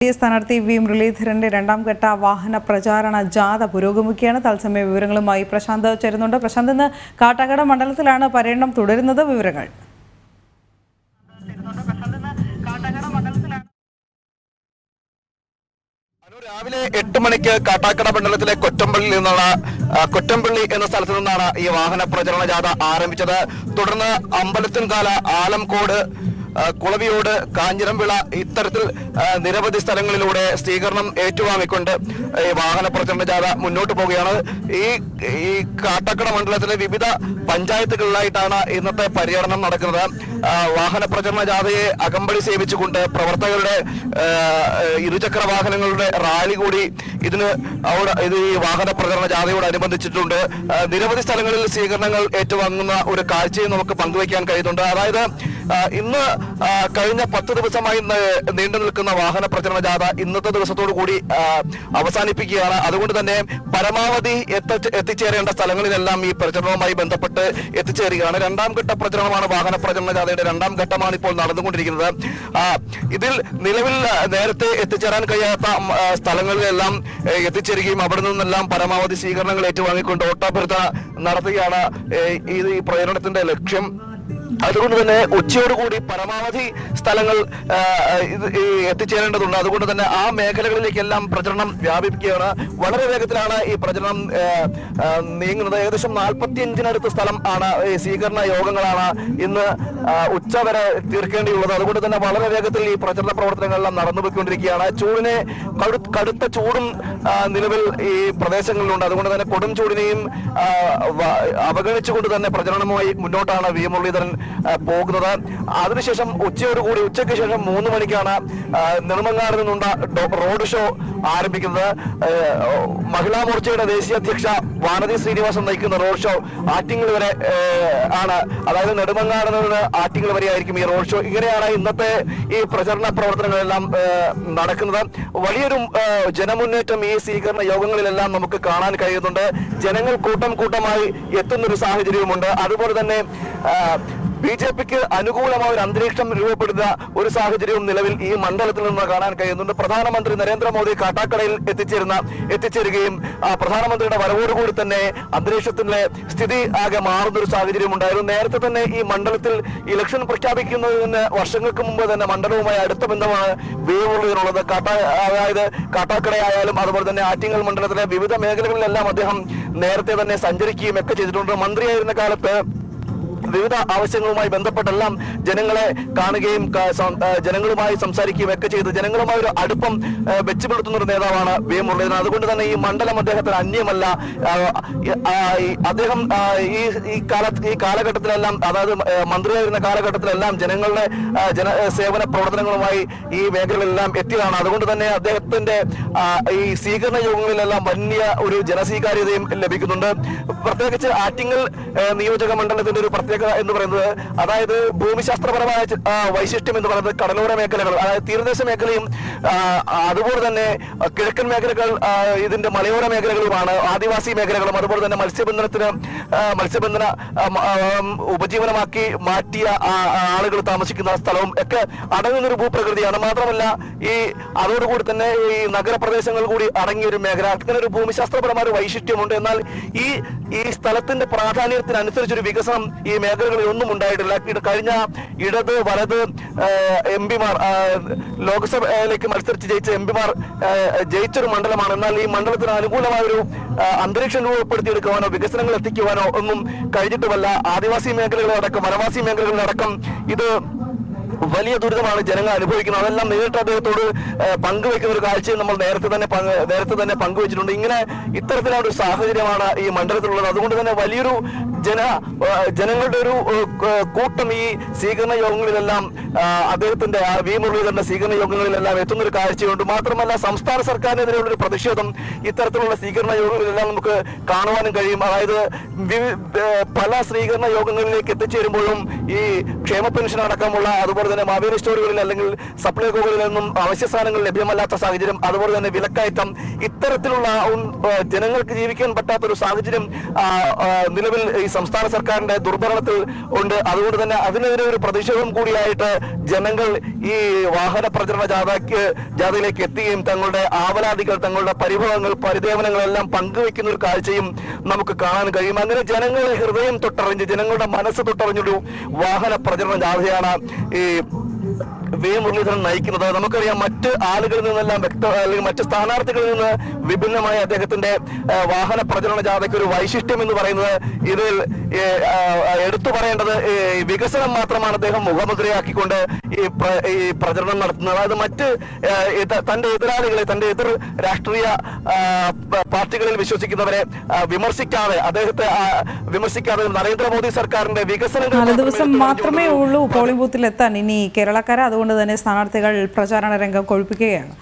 സ്ഥാനാർത്ഥി വി മുരളീധരന്റെ രണ്ടാം ഘട്ട വാഹന പ്രചാരണ ജാഥ പുരോഗമിക്കുകയാണ്. തത്സമയ വിവരങ്ങളുമായി പ്രശാന്ത് ചേരുന്നുണ്ട്. പ്രശാന്ത്, ഇന്ന് കാട്ടാക്കട മണ്ഡലത്തിലാണ് പര്യടനം തുടരുന്നത്. വിവരങ്ങൾ. രാവിലെ 8 മണിക്ക് കാട്ടാക്കട മണ്ഡലത്തിലെ കൊറ്റമ്പള്ളി എന്ന സ്ഥലത്തു നിന്നാണ് ഈ വാഹന പ്രചരണ ജാഥ ആരംഭിച്ചത്. തുടർന്ന് അമ്പലത്തിൻകാല, ആലംകോട്, കുളവിയോട്, കാഞ്ഞിരംവിള ഇത്തരത്തിൽ നിരവധി സ്ഥലങ്ങളിലൂടെ സ്വീകരണം ഏറ്റുവാങ്ങിക്കൊണ്ട് ഈ വാഹന പ്രചരണ ജാഥ മുന്നോട്ട് പോവുകയാണ്. ഈ കാട്ടാക്കട മണ്ഡലത്തിലെ വിവിധ പഞ്ചായത്തുകളിലായിട്ടാണ് ഇന്നത്തെ പര്യടനം നടക്കുന്നത്. വാഹന പ്രചരണ ജാഥയെ അകമ്പടി സേവിച്ചുകൊണ്ട് പ്രവർത്തകരുടെ ഇരുചക്ര വാഹനങ്ങളുടെ റാലി കൂടി ഇത് ഈ വാഹന പ്രചരണ ജാഥയോടനുബന്ധിച്ചിട്ടുണ്ട്. നിരവധി സ്ഥലങ്ങളിൽ സ്വീകരണങ്ങൾ ഏറ്റുവാങ്ങുന്ന ഒരു കാഴ്ചയും നമുക്ക് പങ്കുവയ്ക്കാൻ കഴിയുന്നുണ്ട്. അതായത് ഇന്ന് കഴിഞ്ഞ 10 ദിവസമായി നീണ്ടു നിൽക്കുന്ന വാഹന പ്രചരണ ജാഥ ഇന്നത്തെ ദിവസത്തോടു കൂടി അവസാനിപ്പിക്കുകയാണ്. അതുകൊണ്ട് തന്നെ പരമാവധി എത്തിച്ചേരേണ്ട സ്ഥലങ്ങളിലെല്ലാം ഈ പ്രചരണവുമായി ബന്ധപ്പെട്ട് എത്തിച്ചേരുകയാണ്. രണ്ടാം ഘട്ട പ്രചരണമാണ് വാഹന പ്രചരണ ജാഥയുടെ രണ്ടാം ഘട്ടമാണ് ഇപ്പോൾ നടന്നുകൊണ്ടിരിക്കുന്നത്. ഇതിൽ നിലവിൽ നേരത്തെ എത്തിച്ചേരാൻ കഴിയാത്ത സ്ഥലങ്ങളിലെല്ലാം എത്തിച്ചേരുകയും അവിടെ നിന്നെല്ലാം പരമാവധി സ്വീകരണങ്ങൾ ഏറ്റുവാങ്ങിക്കൊണ്ട് ഓട്ടഭ്യർത്ഥന നടത്തുകയാണ് ഈ പ്രചരണത്തിന്റെ ലക്ഷ്യം. അതുകൊണ്ട് തന്നെ ഉച്ചയോടുകൂടി പരമാവധി സ്ഥലങ്ങൾ എത്തിച്ചേരേണ്ടതുണ്ട്. അതുകൊണ്ട് തന്നെ ആ മേഖലകളിലേക്കെല്ലാം പ്രചരണം വ്യാപിപ്പിക്കുകയാണ്. വളരെ വേഗത്തിലാണ് ഈ പ്രചരണം നീങ്ങുന്നത്. ഏകദേശം 45-നടുത്ത് സ്ഥലം ആണ് ഈ സ്വീകരണ യോഗങ്ങളാണ് ഇന്ന് ഉച്ച വരെ തീർക്കേണ്ടിയുള്ളത്. അതുകൊണ്ട് തന്നെ വളരെ വേഗത്തിൽ ഈ പ്രചരണ പ്രവർത്തനങ്ങളെല്ലാം നടന്നുപോയിക്കൊണ്ടിരിക്കുകയാണ്. ചൂടിനെ കടുത്ത ചൂടും നിലവിൽ ഈ പ്രദേശങ്ങളിലുണ്ട്. അതുകൊണ്ട് തന്നെ കൊടും ചൂടിനെയും അവഗണിച്ചുകൊണ്ട് തന്നെ പ്രചരണവുമായി മുന്നോട്ടാണ് വി മുരളീധരൻ പോകുന്നത്. അതിനുശേഷം ഉച്ചയ്ക്ക് ശേഷം 3 മണിക്കാണ് നെടുമങ്ങാട് നിന്നുള്ള റോഡ് ഷോ ആരംഭിക്കുന്നത്. മഹിളാ മോർച്ചയുടെ ദേശീയ അധ്യക്ഷ വാനതി ശ്രീനിവാസൻ നയിക്കുന്ന റോഡ് ഷോ ആറ്റിങ്ങൽ വരെ ആണ്. അതായത് നെടുമങ്ങാട് നിന്ന് ആറ്റിങ്ങൽ വരെ ആയിരിക്കും ഈ റോഡ് ഷോ. ഇങ്ങനെയാണ് ഇന്നത്തെ ഈ പ്രചരണ പ്രവർത്തനങ്ങളെല്ലാം നടക്കുന്നത്. വലിയൊരു ജനമുന്നേറ്റം ഈ സ്വീകരണ യോഗങ്ങളിലെല്ലാം നമുക്ക് കാണാൻ കഴിയുന്നുണ്ട്. ജനങ്ങൾ കൂട്ടമായി എത്തുന്നൊരു സാഹചര്യവുമുണ്ട്. അതുപോലെ തന്നെ BJPക്ക് അനുകൂലമായ ഒരു അന്തരീക്ഷം രൂപപ്പെടുന്ന ഒരു സാഹചര്യവും നിലവിൽ ഈ മണ്ഡലത്തിൽ നിന്ന് കാണാൻ കഴിയുന്നുണ്ട്. പ്രധാനമന്ത്രി നരേന്ദ്രമോദി കാട്ടാക്കടയിൽ എത്തിച്ചേരുകയും പ്രധാനമന്ത്രിയുടെ വരവോടുകൂടി തന്നെ അന്തരീക്ഷത്തിന്റെ സ്ഥിതി ആകെ മാറുന്നൊരു സാഹചര്യം ഉണ്ടായിരുന്നു. നേരത്തെ തന്നെ ഈ മണ്ഡലത്തിൽ ഇലക്ഷൻ പ്രഖ്യാപിക്കുന്നതിന് വർഷങ്ങൾക്ക് മുമ്പ് തന്നെ മണ്ഡലവുമായി അടുത്ത ബന്ധമാണ് വി മുരളീധരനുള്ളത്. അതായത് കാട്ടാക്കടയായാലും അതുപോലെ തന്നെ ആറ്റിങ്ങൽ മണ്ഡലത്തിലെ വിവിധ മേഖലകളിലെല്ലാം അദ്ദേഹം നേരത്തെ തന്നെ സഞ്ചരിക്കുകയും ഒക്കെ ചെയ്തിട്ടുണ്ട്. മന്ത്രിയായിരുന്ന കാലത്ത് വിവിധ ആവശ്യങ്ങളുമായി ബന്ധപ്പെട്ടെല്ലാം ജനങ്ങളെ കാണുകയും ജനങ്ങളുമായി സംസാരിക്കുകയും ഒക്കെ ചെയ്ത് ജനങ്ങളുമായി ഒരു അടുപ്പം വെച്ചുപുലർത്തുന്ന ഒരു നേതാവാണ് വി മുരളീധരൻ. അതുകൊണ്ട് തന്നെ ഈ മണ്ഡലം അദ്ദേഹത്തിന് അന്യമല്ല. അദ്ദേഹം ഈ കാലഘട്ടത്തിലെല്ലാം, അതായത് മന്ത്രിയായിരുന്ന കാലഘട്ടത്തിലെല്ലാം ജനങ്ങളുടെ സേവന പ്രവർത്തനങ്ങളുമായി ഈ മേഖലകളിലെല്ലാം എത്തിയതാണ്. അതുകൊണ്ട് തന്നെ അദ്ദേഹത്തിന്റെ ഈ സ്വീകരണ യോഗങ്ങളിലെല്ലാം വലിയ ഒരു ജനസ്വീകാര്യതയും ലഭിക്കുന്നുണ്ട്. പ്രത്യേകിച്ച് ആറ്റിങ്ങൽ നിയോജക മണ്ഡലത്തിന്റെ ഒരു പ്രത്യേകത എന്ന് പറയുന്നത്, അതായത് ഭൂമിശാസ്ത്രപരമായ വൈശിഷ്ട്യം എന്ന് പറയുന്നത് കടലോര മേഖലകൾ, അതായത് തീരദേശ മേഖലയും അതുപോലെ തന്നെ കിഴക്കൻ മേഖലകൾ ഇതിന്റെ മലയോര മേഖലകളുമാണ്. ആദിവാസി മേഖലകളും അതുപോലെ തന്നെ മത്സ്യബന്ധന ഉപജീവനമാക്കി മാറ്റിയ ആളുകൾ താമസിക്കുന്ന സ്ഥലവും ഒക്കെ അടങ്ങുന്നൊരു ഭൂപ്രകൃതിയാണ്. മാത്രമല്ല അതോടുകൂടി തന്നെ ഈ നഗരപ്രദേശങ്ങൾ കൂടി അടങ്ങിയ ഒരു മേഖല, അങ്ങനെ ഒരു ഭൂമിശാസ്ത്രപരമായ ഒരു വൈശിഷ്ട്യമുണ്ട്. എന്നാൽ ഈ സ്ഥലത്തിന്റെ പ്രാധാന്യത്തിനനുസരിച്ചൊരു വികസനം ഈ മേഖലകളിൽ ഒന്നും ഉണ്ടായിട്ടില്ല. കഴിഞ്ഞ ഇടത് വലത് MP-മാർ, ലോക്സഭയിലേക്ക് മത്സരിച്ച് ജയിച്ച MP-മാർ ജയിച്ചൊരു മണ്ഡലമാണ്. എന്നാൽ ഈ മണ്ഡലത്തിന് അനുകൂലമായൊരു അന്തരീക്ഷം രൂപപ്പെടുത്തിയെടുക്കുവാനോ വികസനങ്ങൾ എത്തിക്കുവാനോ ഒന്നും കഴിഞ്ഞിട്ടുമല്ല. ആദിവാസി മേഖലകളിലടക്കം വനവാസി മേഖലകളിലടക്കം ഇത് വലിയ ദുരിതമാണ് ജനങ്ങൾ അനുഭവിക്കുന്നത്. അതെല്ലാം നേരിട്ട് അദ്ദേഹത്തോട് പങ്കുവെക്കുന്ന ഒരു കാഴ്ചയും നമ്മൾ നേരത്തെ തന്നെ പങ്കുവെച്ചിട്ടുണ്ട്. ഇത്തരത്തിലുള്ള ഒരു സാഹചര്യമാണ് ഈ മണ്ഡലത്തിലുള്ളത്. അതുകൊണ്ട് തന്നെ വലിയൊരു ജനങ്ങളുടെ ഒരു കൂട്ടം ഈ സ്വീകരണ യോഗങ്ങളിലെല്ലാം അദ്ദേഹത്തിന്റെ വി മുരളീധരന്റെ സ്വീകരണ യോഗങ്ങളിലെല്ലാം എത്തുന്നൊരു കാഴ്ചയുണ്ട്. മാത്രമല്ല സംസ്ഥാന സർക്കാരിനെതിരെയുള്ള ഒരു പ്രതിഷേധം ഇത്തരത്തിലുള്ള സ്വീകരണ യോഗങ്ങളിലെല്ലാം നമുക്ക് കാണുവാനും കഴിയും. അതായത് പല സ്വീകരണ യോഗങ്ങളിലേക്ക് എത്തിച്ചേരുമ്പോഴും ഈ ക്ഷേമ പെൻഷൻ അടക്കമുള്ള അതുപോലെ അതുപോലെ തന്നെ മാവേലി സ്റ്റോറുകളിൽ അല്ലെങ്കിൽ സപ്ലൈകോകളിൽ നിന്നും അവശ്യ സാധനങ്ങൾ ലഭ്യമല്ലാത്ത സാഹചര്യം, അതുപോലെ തന്നെ വിലക്കയറ്റം, ഇത്തരത്തിലുള്ള ജനങ്ങൾക്ക് ജീവിക്കാൻ പറ്റാത്തൊരു സാഹചര്യം നിലവിൽ ഈ സംസ്ഥാന സർക്കാരിന്റെ ദുർഭരണത്തിൽ ഉണ്ട്. അതുകൊണ്ട് തന്നെ അതിനെതിരെ ഒരു പ്രതിഷേധം കൂടിയായിട്ട് ജനങ്ങൾ ഈ വാഹന പ്രചരണ ജാഥയിലേക്ക് എത്തുകയും തങ്ങളുടെ ആവലാതികൾ, തങ്ങളുടെ പരിഭവങ്ങൾ, പരിദേവനങ്ങളെല്ലാം പങ്കുവെക്കുന്ന ഒരു കാഴ്ചയും നമുക്ക് കാണാൻ കഴിയും. അങ്ങനെ ജനങ്ങളെ ഹൃദയം തൊട്ടറിഞ്ഞ്, ജനങ്ങളുടെ മനസ്സ് തൊട്ടറിഞ്ഞൊരു വാഹന പ്രചരണ ജാഥയാണ് ഈ വി മുരളീധരൻ നയിക്കുന്നത്. നമുക്കറിയാം, മറ്റ് ആളുകളിൽ നിന്നെല്ലാം അല്ലെങ്കിൽ മറ്റ് സ്ഥാനാർത്ഥികളിൽ നിന്ന് വിഭിന്നമായ അദ്ദേഹത്തിന്റെ വാഹന പ്രചരണ ജാഥയ്ക്ക് ഒരു വൈശിഷ്ട്യം എന്ന് പറയുന്നത് ഇതിൽ എടുത്തു പറയേണ്ടത് വികസനം മാത്രമാണ് അദ്ദേഹം മുഖമുദ്രയാക്കിക്കൊണ്ട് ഈ പ്രചരണം നടത്തുന്നത്. അതായത് മറ്റ് തന്റെ എതിരാളികളെ, തന്റെ എതിർ രാഷ്ട്രീയ പാർട്ടികളിൽ വിശ്വസിക്കുന്നവരെ വിമർശിക്കാതെ, അദ്ദേഹത്തെ വിമർശിക്കാതെ നരേന്ദ്രമോദി സർക്കാരിന്റെ വികസനങ്ങൾ 4 ദിവസം മാത്രമേ ഉള്ളൂ പോളിംഗ് ബൂത്തിൽ എത്താൻ ഇനി കേരളക്കാരെ. അതുകൊണ്ട് തന്നെ സ്ഥാനാർത്ഥികൾ പ്രചാരണ രംഗം കൊഴുപ്പിക്കുകയാണ്.